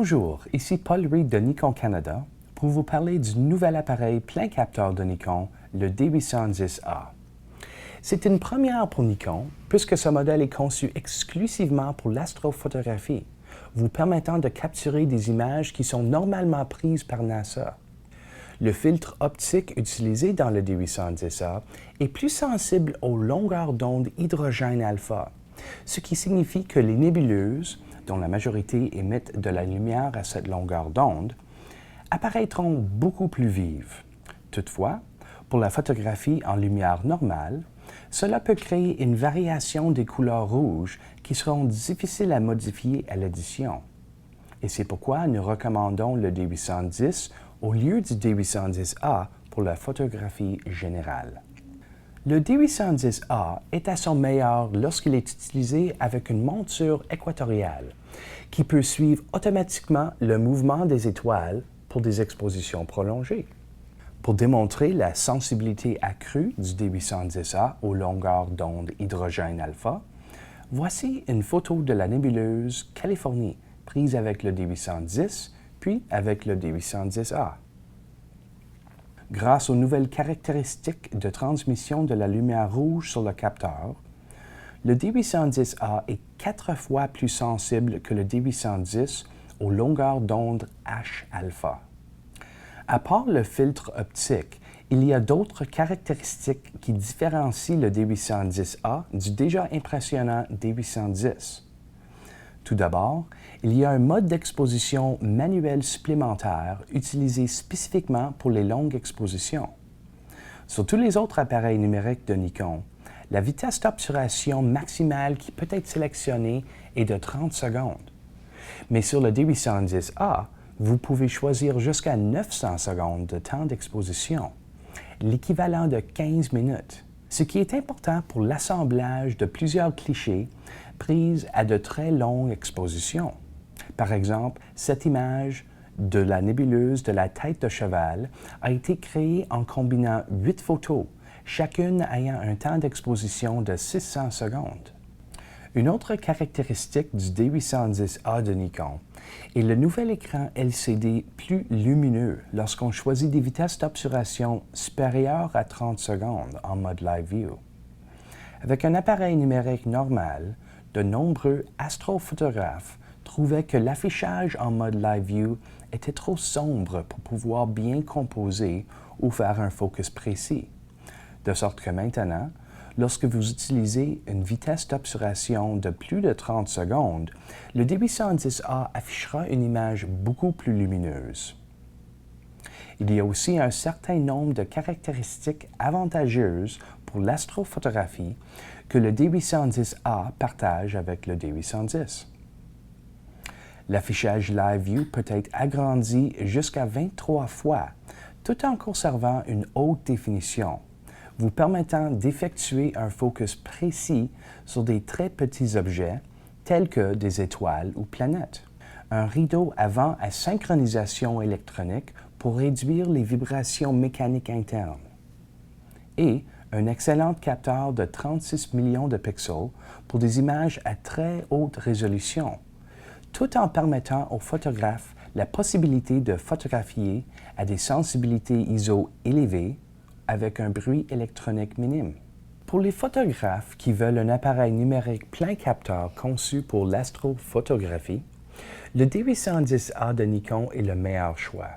Bonjour, ici Paul Reed de Nikon Canada pour vous parler du nouvel appareil plein capteur de Nikon, le D810A. C'est une première pour Nikon puisque ce modèle est conçu exclusivement pour l'astrophotographie, vous permettant de capturer des images qui sont normalement prises par NASA. Le filtre optique utilisé dans le D810A est plus sensible aux longueurs d'onde hydrogène alpha, ce qui signifie que les nébuleuses, dont la majorité émettent de la lumière à cette longueur d'onde, apparaîtront beaucoup plus vives. Toutefois, pour la photographie en lumière normale, cela peut créer une variation des couleurs rouges qui seront difficiles à modifier à l'édition. Et c'est pourquoi nous recommandons le D810 au lieu du D810A pour la photographie générale. Le D810A est à son meilleur lorsqu'il est utilisé avec une monture équatoriale qui peut suivre automatiquement le mouvement des étoiles pour des expositions prolongées. Pour démontrer la sensibilité accrue du D810A aux longueurs d'onde hydrogène alpha, voici une photo de la nébuleuse Californie prise avec le D810 puis avec le D810A. Grâce aux nouvelles caractéristiques de transmission de la lumière rouge sur le capteur, le D810A est 4 fois plus sensible que le D810 aux longueurs d'onde H-alpha. À part le filtre optique, il y a d'autres caractéristiques qui différencient le D810A du déjà impressionnant D810. Tout d'abord, il y a un mode d'exposition manuel supplémentaire utilisé spécifiquement pour les longues expositions. Sur tous les autres appareils numériques de Nikon, la vitesse d'obturation maximale qui peut être sélectionnée est de 30 secondes. Mais sur le D810A, vous pouvez choisir jusqu'à 900 secondes de temps d'exposition, l'équivalent de 15 minutes, ce qui est important pour l'assemblage de plusieurs clichés prises à de très longues expositions. Par exemple, cette image de la nébuleuse de la tête de cheval a été créée en combinant 8 photos, chacune ayant un temps d'exposition de 600 secondes. Une autre caractéristique du D810A de Nikon est le nouvel écran LCD plus lumineux lorsqu'on choisit des vitesses d'obturation supérieures à 30 secondes en mode Live View. Avec un appareil numérique normal, de nombreux astrophotographes trouvaient que l'affichage en mode Live View était trop sombre pour pouvoir bien composer ou faire un focus précis. De sorte que maintenant, lorsque vous utilisez une vitesse d'obturation de plus de 30 secondes, le D810A affichera une image beaucoup plus lumineuse. Il y a aussi un certain nombre de caractéristiques avantageuses pour l'astrophotographie que le D810A partage avec le D810. L'affichage Live View peut être agrandi jusqu'à 23 fois, tout en conservant une haute définition, vous permettant d'effectuer un focus précis sur des très petits objets, tels que des étoiles ou planètes. Un rideau avant à synchronisation électronique pour réduire les vibrations mécaniques internes. Et un excellent capteur de 36 millions de pixels pour des images à très haute résolution, tout en permettant aux photographes la possibilité de photographier à des sensibilités ISO élevées avec un bruit électronique minime. Pour les photographes qui veulent un appareil numérique plein capteur conçu pour l'astrophotographie, le D810A de Nikon est le meilleur choix.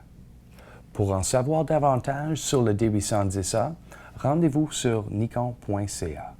Pour en savoir davantage sur le D810A, rendez-vous sur nikon.ca.